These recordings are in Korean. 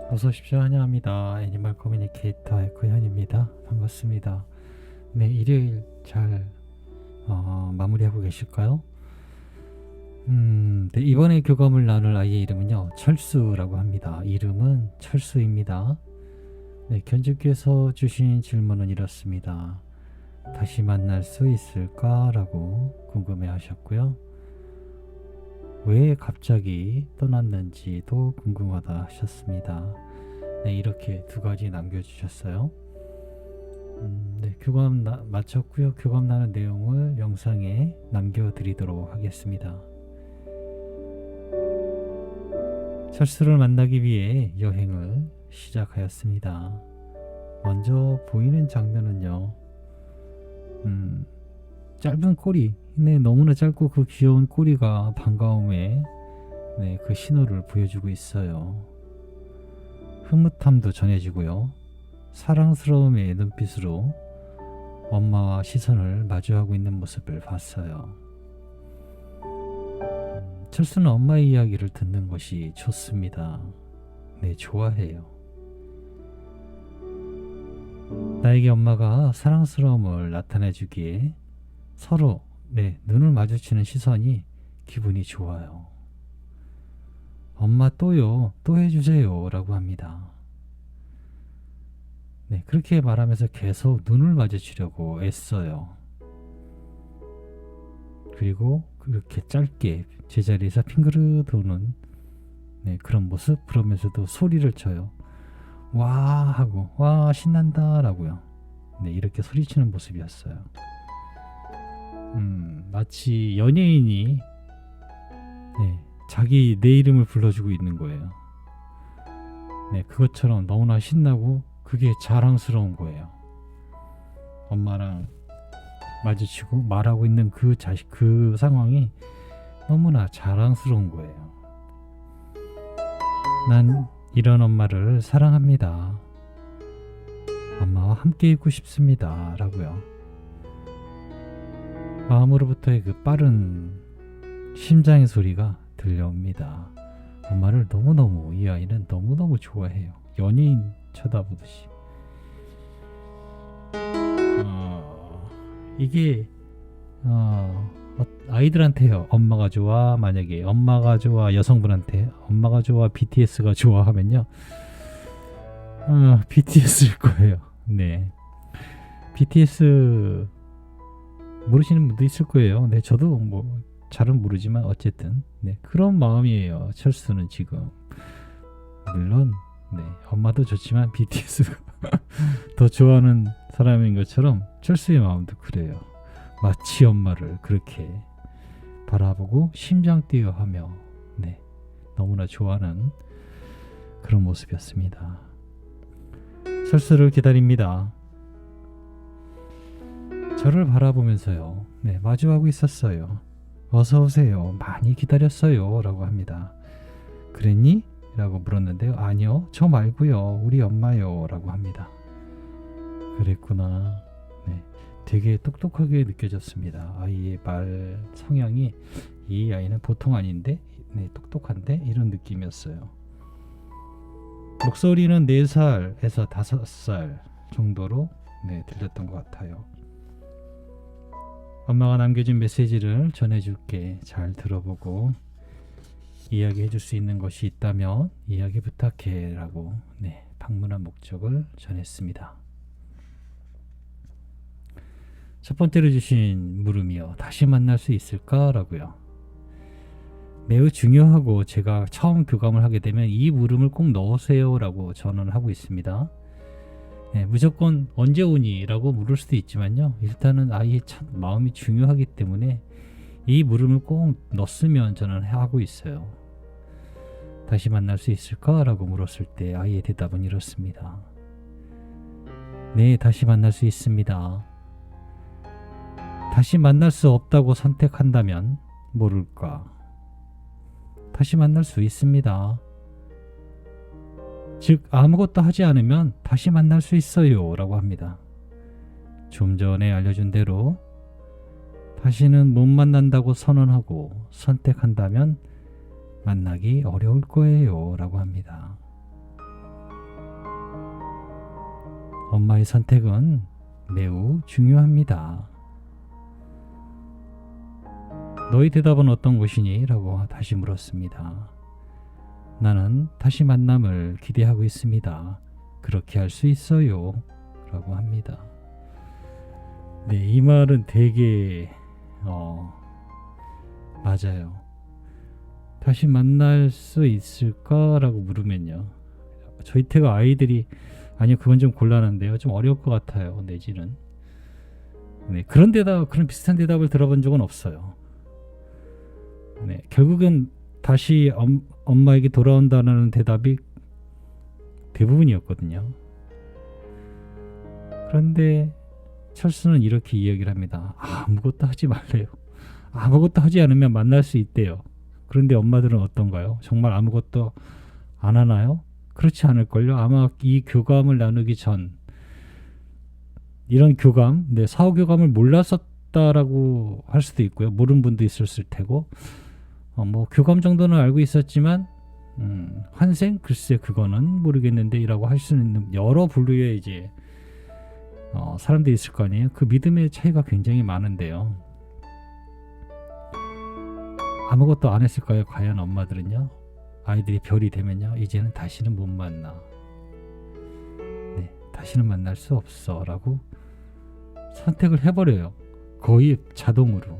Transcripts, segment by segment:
어서 오십시오. 환영합니다. 애니멀 커뮤니케이터 에코현입니다. 반갑습니다. 네, 일요일 잘 마무리하고 계실까요? 네, 이번에 교감을 나눌 아이의 이름은요, 철수라고 합니다. 이름은 철수입니다. 네, 견주께서 주신 질문은 이렇습니다. 다시 만날 수 있을까? 라고 궁금해 하셨고요. 왜 갑자기 떠났는지도 궁금하다 하셨습니다. 네, 이렇게 두 가지 남겨주셨어요. 네, 교감 마쳤고요. 교감 나눈 내용을 영상에 남겨드리도록 하겠습니다. 철수를 만나기 위해 여행을 시작하였습니다. 먼저 보이는 장면은요, 짧은 꼬리, 네, 너무나 짧고 그 귀여운 꼬리가 반가움에 네, 그 신호를 보여주고 있어요. 흐뭇함도 전해지고요. 사랑스러움의 눈빛으로 엄마와 시선을 마주하고 있는 모습을 봤어요. 철수는 엄마의 이야기를 듣는 것이 좋습니다. 네, 좋아해요. 나에게 엄마가 사랑스러움을 나타내주기에 서로 네, 눈을 마주치는 시선이 기분이 좋아요. 엄마 또요, 또 해주세요 라고 합니다. 네, 그렇게 말하면서 계속 눈을 마주치려고 애써요. 그리고 그렇게 짧게 제자리에서 핑그르 도는 네, 그런 모습, 그러면서도 소리를 쳐요. 와 하고 와 신난다 라고요. 네, 이렇게 소리치는 모습이었어요. 마치 연예인이 네, 자기 내 이름을 불러주고 있는 거예요. 네, 그것처럼 너무나 신나고 그게 자랑스러운 거예요. 엄마랑 마주치고 말하고 있는 그 상황이 너무나 자랑스러운 거예요. 난 이런 엄마를 사랑합니다. 엄마와 함께 있고 싶습니다. 라고요. 마음으로부터의 그 빠른 심장의 소리가 들려옵니다. 엄마를 너무너무 이 아이는 너무너무 좋아해요. 연예인 쳐다보듯이. 이게 아이들한테요. 엄마가 좋아. 만약에 엄마가 좋아 여성분한테 엄마가 좋아 BTS가 좋아 하면요. BTS일 거예요. 네. BTS 모르시는 분도 있을 거예요. 네, 저도 뭐 잘은 모르지만 어쨌든 네, 그런 마음이에요. 철수는 지금 물론 네, 엄마도 좋지만 BTS가 더 좋아하는 사람인 것처럼 철수의 마음도 그래요. 마치 엄마를 그렇게 바라보고 심장 뛰어하며 네, 너무나 좋아하는 그런 모습이었습니다. 철수를 기다립니다. 저를 바라보면서요. 네, 마주하고 있었어요. 어서 오세요. 많이 기다렸어요. 라고 합니다. 그랬니? 라고 물었는데요. 아니요. 저 말고요. 우리 엄마요. 라고 합니다. 그랬구나. 네, 되게 똑똑하게 느껴졌습니다. 아이의 말 성향이 이 아이는 보통 아닌데 네, 똑똑한데 이런 느낌이었어요. 목소리는 4살에서 5살 정도로 네, 들렸던 것 같아요. 엄마가 남겨준 메시지를 전해줄게. 잘 들어보고 이야기해줄 수 있는 것이 있다면 이야기 부탁해 라고 네, 방문한 목적을 전했습니다. 첫 번째로 주신 물음이요. 다시 만날 수 있을까? 라고요. 매우 중요하고 제가 처음 교감을 하게 되면 이 물음을 꼭 넣으세요 라고 저는 하고 있습니다. 네, 무조건 언제 오니? 라고 물을 수도 있지만요. 일단은 아이의 참 마음이 중요하기 때문에 이 물음을 꼭 넣었으면 저는 하고 있어요. 다시 만날 수 있을까? 라고 물었을 때 아이의 대답은 이렇습니다. 네, 다시 만날 수 있습니다. 다시 만날 수 없다고 선택한다면 모를까? 다시 만날 수 있습니다. 즉 아무것도 하지 않으면 다시 만날 수 있어요 라고 합니다. 좀 전에 알려준 대로 다시는 못 만난다고 선언하고 선택한다면 만나기 어려울 거예요 라고 합니다. 엄마의 선택은 매우 중요합니다. 너의 대답은 어떤 것이니? 라고 다시 물었습니다. 나는 다시 만남을 기대하고 있습니다. 그렇게 할 수 있어요. 라고 합니다. 네, 이 말은 되게 맞아요. 다시 만날 수 있을까라고 물으면요, 저희 태가 아이들이 아니요, 그건 좀 곤란한데요, 좀 어려울 것 같아요, 내지는 네, 그런 비슷한 대답을 들어본 적은 없어요. 네, 결국은 다시 엄마에게 돌아온다는 대답이 대부분이었거든요. 그런데 철수는 이렇게 이야기를 합니다. 아무것도 하지 말래요. 아무것도 하지 않으면 만날 수 있대요. 그런데 엄마들은 어떤가요? 정말 아무것도 안 하나요? 그렇지 않을걸요. 아마 이 교감을 나누기 전, 이런 교감, 사후 교감을 몰랐었다라고 할 수도 있고요. 모르는 분도 있었을 테고, 교감 정도는 알고 있었지만 환생? 글쎄 그거는 모르겠는데 이라고 할 수 있는 여러 분류의 이제 사람들이 있을 거 아니에요. 그 믿음의 차이가 굉장히 많은데요. 아무것도 안 했을까요? 과연 엄마들은요. 아이들이 별이 되면요, 이제는 다시는 못 만나. 네, 다시는 만날 수 없어 라고 선택을 해버려요. 거의 자동으로.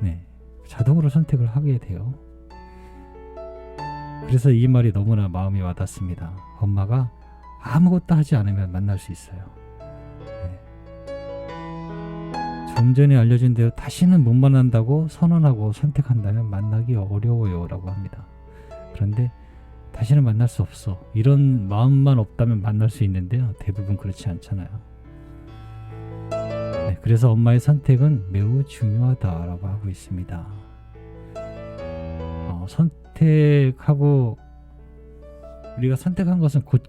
네, 자동으로 선택을 하게 돼요. 그래서 이 말이 너무나 마음이 와닿습니다. 엄마가 아무것도 하지 않으면 만날 수 있어요. 네. 좀 전에 알려준 대로 다시는 못 만난다고 선언하고 선택한다면 만나기 어려워요 라고 합니다. 그런데 다시는 만날 수 없어, 이런 마음만 없다면 만날 수 있는데요, 대부분 그렇지 않잖아요. 네, 그래서 엄마의 선택은 매우 중요하다라고 하고 있습니다. 선택하고 우리가 선택한 것은 곧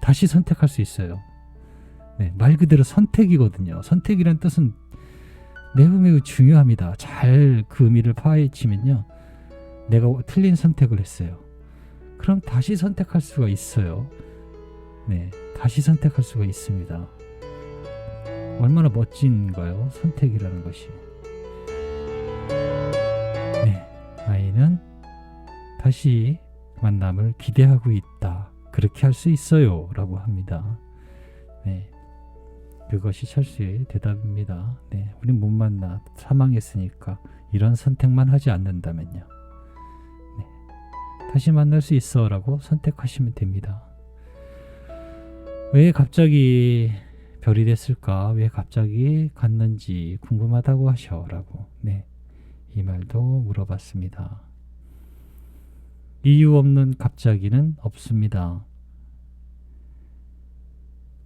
다시 선택할 수 있어요. 네, 말 그대로 선택이거든요. 선택이란 뜻은 매우 중요합니다. 잘 그 의미를 파헤치면요, 내가 틀린 선택을 했어요. 그럼 다시 선택할 수가 있어요. 네, 다시 선택할 수가 있습니다. 얼마나 멋진가요? 선택이라는 것이. 네, 아이는 다시 만남을 기대하고 있다. 그렇게 할 수 있어요. 라고 합니다. 네, 그것이 철수의 대답입니다. 네, 우린 못 만나. 사망했으니까 이런 선택만 하지 않는다면요. 네, 다시 만날 수 있어. 라고 선택하시면 됩니다. 왜 갑자기 별이 됐을까? 왜 갑자기 갔는지 궁금하다고 하셔라고. 네, 이 말도 물어봤습니다. 이유 없는 갑자기는 없습니다.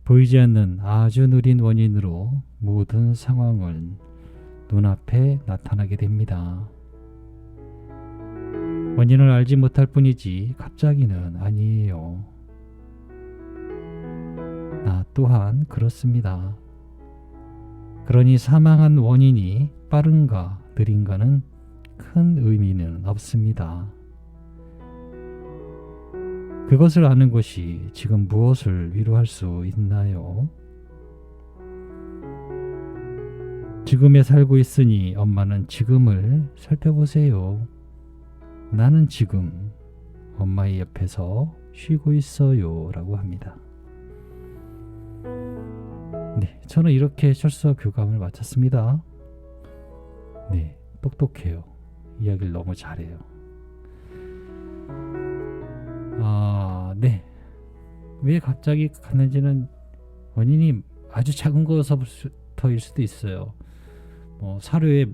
보이지 않는 아주 느린 원인으로 모든 상황을 눈앞에 나타나게 됩니다. 원인을 알지 못할 뿐이지 갑자기는 아니에요. 나 또한 그렇습니다. 그러니 사망한 원인이 빠른가 느린가는 큰 의미는 없습니다. 그것을 아는 것이 지금 무엇을 위로할 수 있나요? 지금에 살고 있으니 엄마는 지금을 살펴보세요. 나는 지금 엄마의 옆에서 쉬고 있어요. 라고 합니다. 네, 저는 이렇게 철수와 교감을 마쳤습니다. 네, 똑똑해요. 이야기를 너무 잘해요. 네. 왜 갑자기 갔는지는 원인이 아주 작은 것서부터일 수도 있어요. 사료에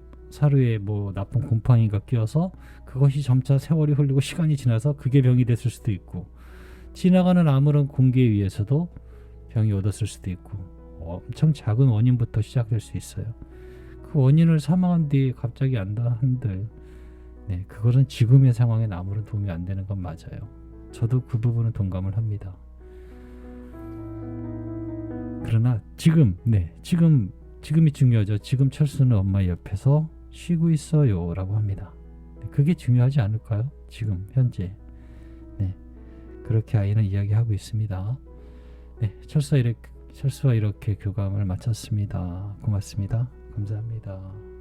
나쁜 곰팡이가 끼어서 그것이 점차 세월이 흐르고 시간이 지나서 그게 병이 됐을 수도 있고, 지나가는 아무런 공기에 의해서도 병이 얻었을 수도 있고, 엄청 작은 원인부터 시작될 수 있어요. 그 원인을 사망한 뒤에 갑자기 안다 한들, 네, 그것은 지금의 상황에 아무런 도움이 안 되는 건 맞아요. 저도 그 부분은 동감을 합니다. 그러나 지금이 중요하죠. 지금 철수는 엄마 옆에서 쉬고 있어요. 라고 합니다. 그게 중요하지 않을까요? 지금 현재. 네, 그렇게 아이는 이야기하고 있습니다. 네, 철수와 이렇게 교감을 마쳤습니다. 고맙습니다. 감사합니다.